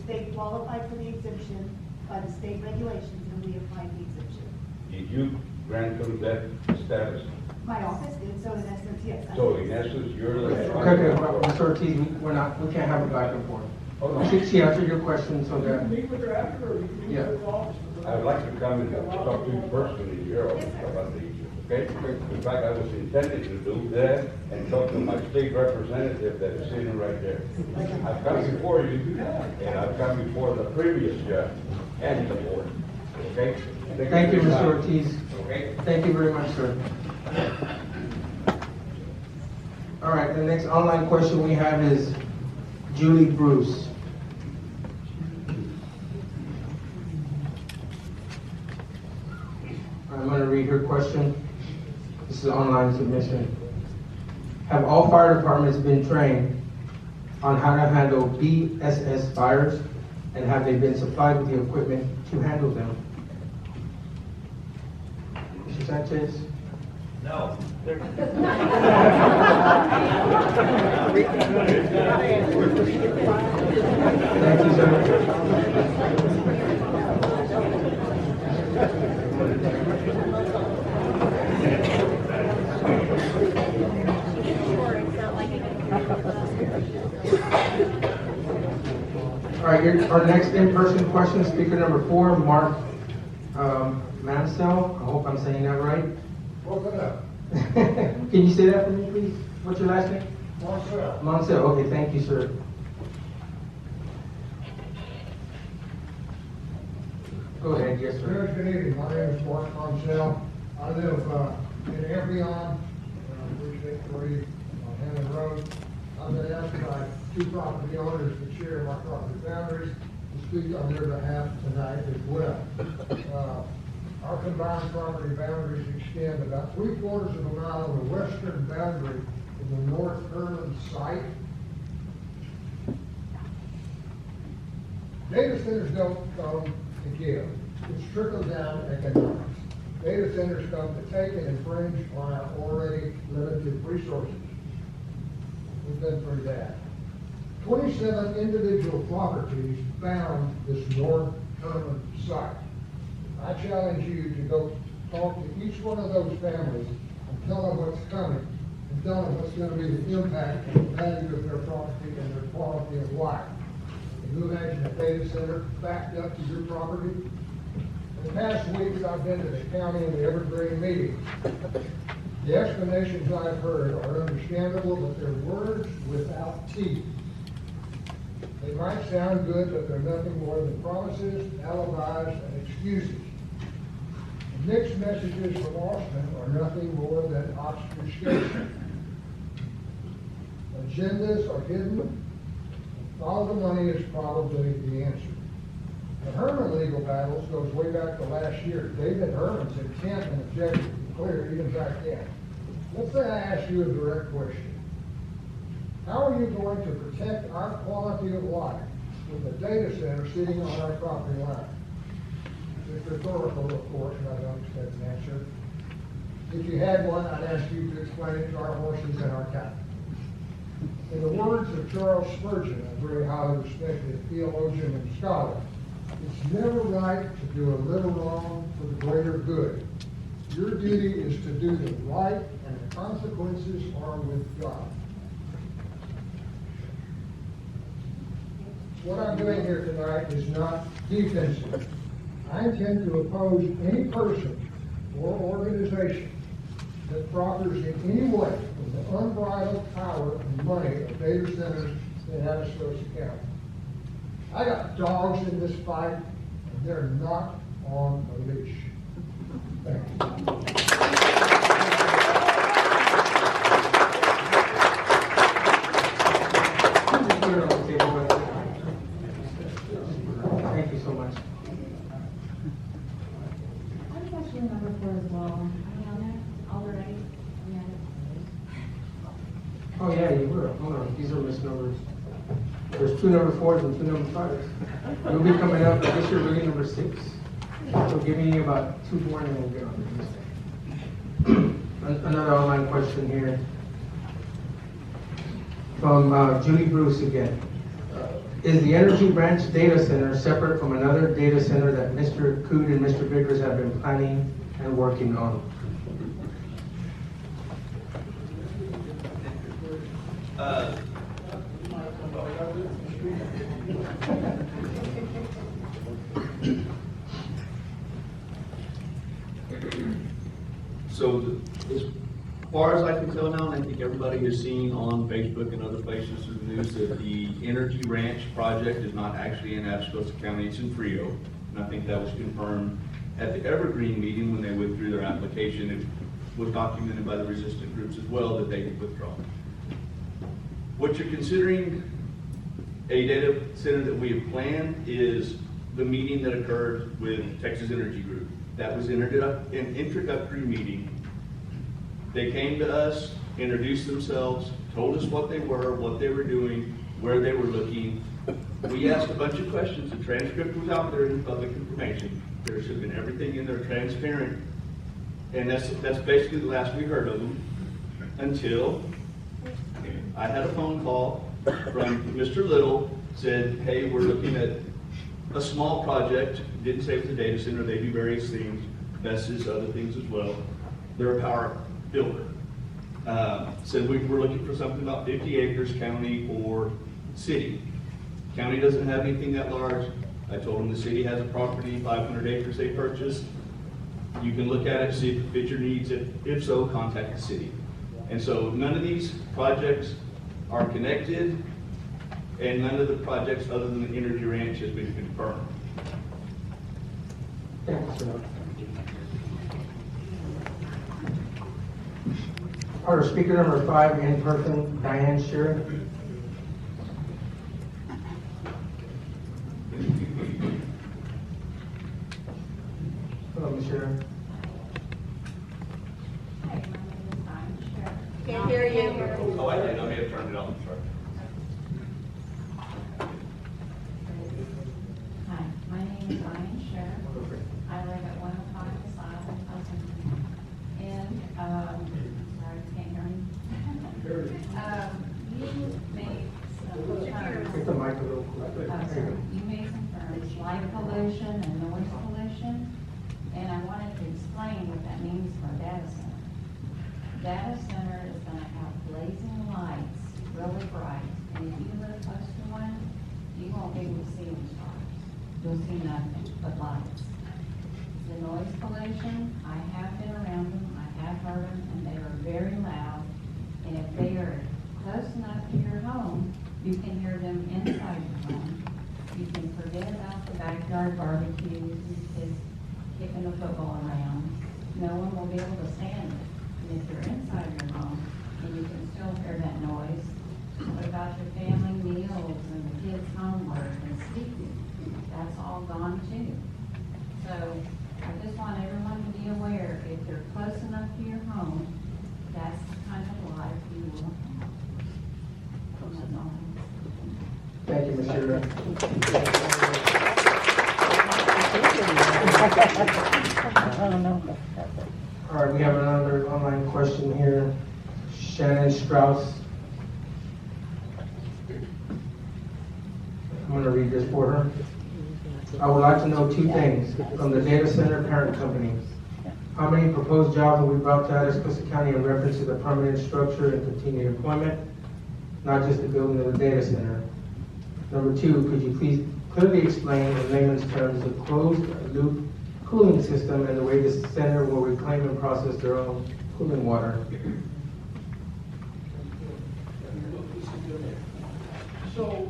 They qualified for the exemption by the state regulations, and we applied the exemption. Did you grant them that status? My office did, so in essence, yes. I So did. in essence, you're the. Okay, Mr. Ortiz, we can't have a back and forth. She answered your question, so that, Meet with her after, or you can meet Yeah. with the office. I'd like to come and talk to you personally in your office about the issue, okay? In fact, I was intending to do that and talk to my state representative that is sitting right there. I've come before you, and I've come before the previous judge and the board, okay? thank you, Mr. Ortiz. Okay? Thank you very much, sir. All right, the next online question we have is Julie Bruce. I'm going to read her question. This is an online submission. Have all fire departments been trained on how to handle BSS fires, and have they been supplied with the equipment to handle them? Mr. Sanchez? No. Thank you, sir. All right, our next in-person question, speaker number 4, Mark Mansell. I hope I'm saying that right. Open up. Can you say that for me, please? What's your last name? Marcel. Mansell. Okay, thank you, sir. Go ahead, yes, sir. Good evening, my name is Mark Marcel. I live in Ampion, Precinct 3 on Hammond Road. I've been asked by 2 property owners to share my property boundaries to speak on their behalf tonight as well. Our combined property boundaries extend about 3/4 of a mile on the western boundary of the North Herman site. Data centers don't come to give. It's trickle down economics. Data centers come to take and infringe on our already limited resources. We've been through that. 27 individual properties bound this North Herman site. I challenge you to go talk to each one of those families and tell them what's coming, and tell them what's going to be the impact and the value of their property and their quality of life. Can you imagine a data center backed up to your property? In the past weeks, I've been to the county and the Evergreen meetings. The explanations I've heard are understandable, but they're words without teeth. They might sound good, but they're nothing more than promises, alibis, and excuses. Mixed messages from Austin are nothing more than obfuscation. Agendas are hidden. Follow the money is probably the answer. The Herman legal battles goes way back to last year. David Herman's intent and objective were clear even back then. Let's say I ask you a direct question. How are you going to protect our quality of life with a data center sitting on our property line? It's rhetorical, of course, and I don't expect an answer. If you had one, I'd ask you to explain it to our horses and our cattle. In the words of Charles Spurgeon, a very highly respected theologian and scholar, It's never right to do a little wrong for the greater good. Your duty is to do the right, and the consequences are with God. What I'm doing here tonight is not defensive. I intend to oppose any person or organization that proffers in any way from the unbridled power and money of data centers in Atascosa County. I got dogs in this fight, and they're not on a leash. Thank you. Thank you so much. I was actually number 4 as well. Are we on there already? Yeah. Oh, yeah, you were. Hold on, these are misnumbers. There's 2 number 4s and 2 number 5s. You'll be coming up, I guess you're really number 6. So give me about 2 more and then we'll get on this. Another online question here. From Julie Bruce again. Is the Energy Branch data center separate from another data center that Mr. Coot and Mr. Vickers have been planning and working on? So as far as I can tell now, and I think everybody has seen on Facebook and other places through the news, that the Energy Ranch project is not actually in Atascosa County, it's in Frio. And I think that was confirmed at the Evergreen meeting when they withdrew their application. It was documented by the resistant groups as well that they had withdrawn. What you're considering a data center that we have planned is the meeting that occurred with Texas Energy Group. That was an introductory meeting. They came to us, introduced themselves, told us what they were doing, where they were looking. We asked a bunch of questions. The transcript was out there in public information. There should have been everything in there transparent. And that's basically the last we heard of them until I had a phone call from Mr. Little, said, hey, we're looking at a small project. Didn't say it was a data center. They do various things, Vestas, other things as well. They're a power builder. Said we're looking for something about 50 acres, county or city. County doesn't have anything that large. I told them the city has a property, 500 acres they purchased. You can look at it, see if it fits your needs. If so, contact the city. And so none of these projects are connected, and none of the projects other than the Energy Ranch has been confirmed. Thank you, sir. Our speaker number 5 in person, Diane Shearer. Hello, Ms. Shearer. Hi, my name is Diane Sherrill. Can't hear you. Oh, I did. I may have turned it on. Sorry. Hi, my name is Diane Sherrill. I live at 105 South in Pleasanton. And, sorry, can't hear me. You made some terms. Get the mic a little closer. You made some terms, light pollution and noise pollution. And I wanted to explain what that means for a data center. Data center is gonna have blazing lights, really bright. And if you live close to one, you won't be able to see them stars. You'll see nothing but lights. The noise pollution, I have been around them, I have heard them, and they are very loud. And if they are close enough to your home, you can hear them inside your home. You can forget about the backyard barbecues, kids kicking the football around. No one will be able to stand it. And if you're inside your home, and you can still hear that noise, what about your family meals and the kids' homework and sleeping? That's all gone too. So I just want everyone to be aware, if you're close enough to your home, that's the kind of life you will have. That's all. Thank you, Ms. Shearer. All right, we have another online question here. Shannon Strauss. I'm going to read this for her. I would like to know two things from the data center parent company. How many proposed jobs will be brought to Atascosa County in reference to the permanent structure and continued employment, not just the building of the data center? Number two, could you please clearly explain in layman's terms the closed loop cooling system and the way this center will reclaim and process their own cooling water? So,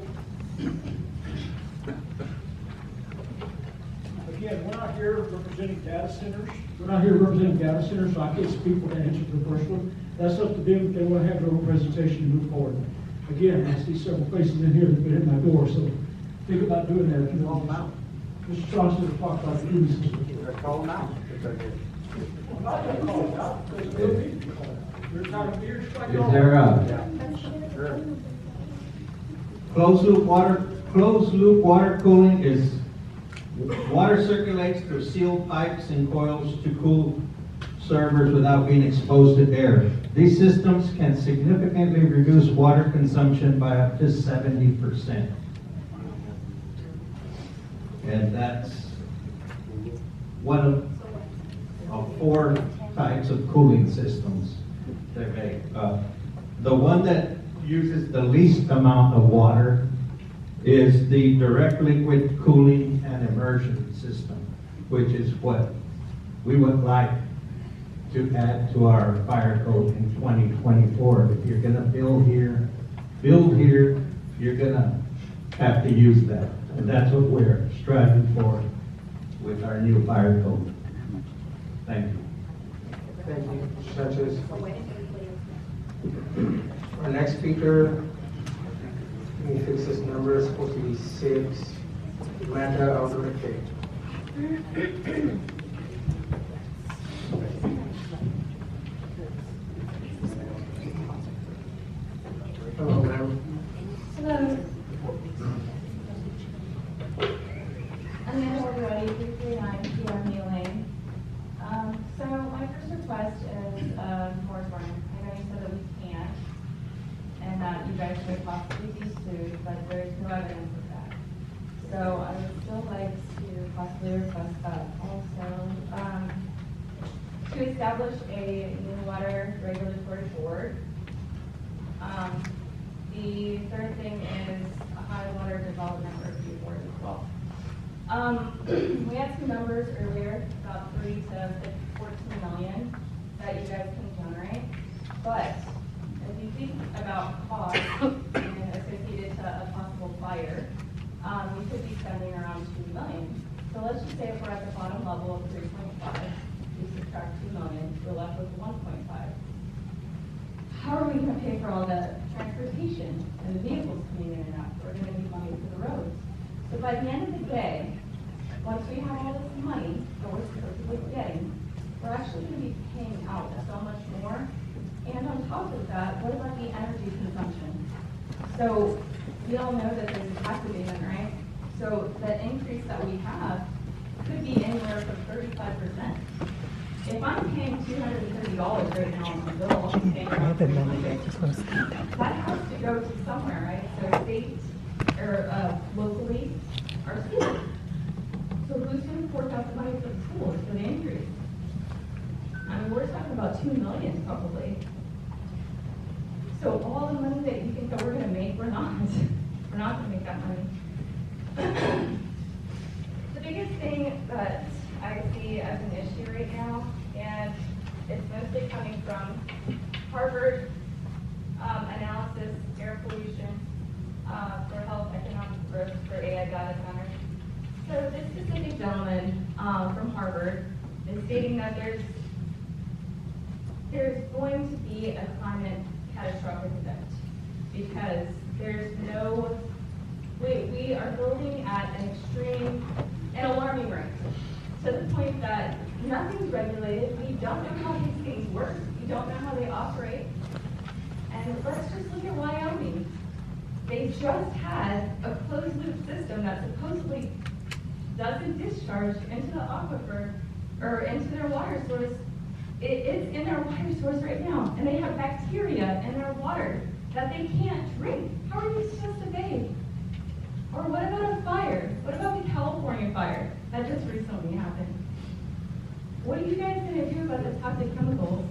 again, we're not here representing data centers. We're not here representing data centers, so I can't speak for the answer to the first one. That's up to them if they want to have their own presentation and move forward. Again, I see several faces in here that have been at my door, so think about doing that if you want them out. Mr. Johnson will talk about the cooling system. Call them out. I'm not going to call it out, because it will be. There's not a beer strike. Is there a closed loop water cooling is water circulates through sealed pipes and coils to cool servers without being exposed to air. These systems can significantly reduce water consumption by up to 70%. And that's one of 4 types of cooling systems they make. The one that uses the least amount of water is the direct liquid cooling and immersion system, which is what we would like to add to our fire code in 2024. If you're gonna build here, you're gonna have to use that. And that's what we're striving for with our new fire code. Thank you. Thank you, Mr. Sanchez. Our next speaker, let me fix this number, it's supposed to be 6, Amanda Alderete. Hello, ma'am. Hello. Amanda Alderete, 339 PM New Lane. So my first request is moratorium. I know you said that we can't, and that you guys should possibly be sued, but there's no evidence of that. So I would still like to possibly request that also, to establish a new water regulatory board. The third thing is a high water development review board as well. We had some numbers earlier, about 3 to 14 million that you guys can generate. But if you think about costs and associated to a possible fire, you could be spending around 2 million. So let's just say if we're at the bottom level of 3.5, we subtract 2 million, we're left with 1.5. How are we going to pay for all the transportation and the vehicles coming in and out? We're going to need money for the roads. So by the end of the day, once we have all this money that we're supposedly getting, we're actually going to be paying out so much more. And on top of that, what about the energy consumption? So we all know that there's a tax abatement, right? So the increase that we have could be anywhere from 35%. If I'm paying $230 right now on the bill, I'm paying around that has to go to somewhere, right? So state or locally or schools. So who's going to fork out the money for the schools for the increase? I mean, we're talking about 2 million probably. So all the money that you think that we're going to make, we're not. We're not going to make that money. The biggest thing that I see as an issue right now, and it's mostly coming from Harvard analysis, air pollution, for health, economic growth, for AI data centers. So this specific gentleman from Harvard is stating that there's going to be a climate catastrophic event because there's no, we are building at an extreme and alarming rate to the point that nothing's regulated. We don't know how these things work. We don't know how they operate. And let's just look at Wyoming. They just had a closed loop system that supposedly doesn't discharge into the aquifer or into their water source. It's in their water source right now, and they have bacteria in their water that they can't drink. How are you supposed to bathe? Or what about a fire? What about the California fire that just recently happened? What are you guys gonna do about the toxic chemicals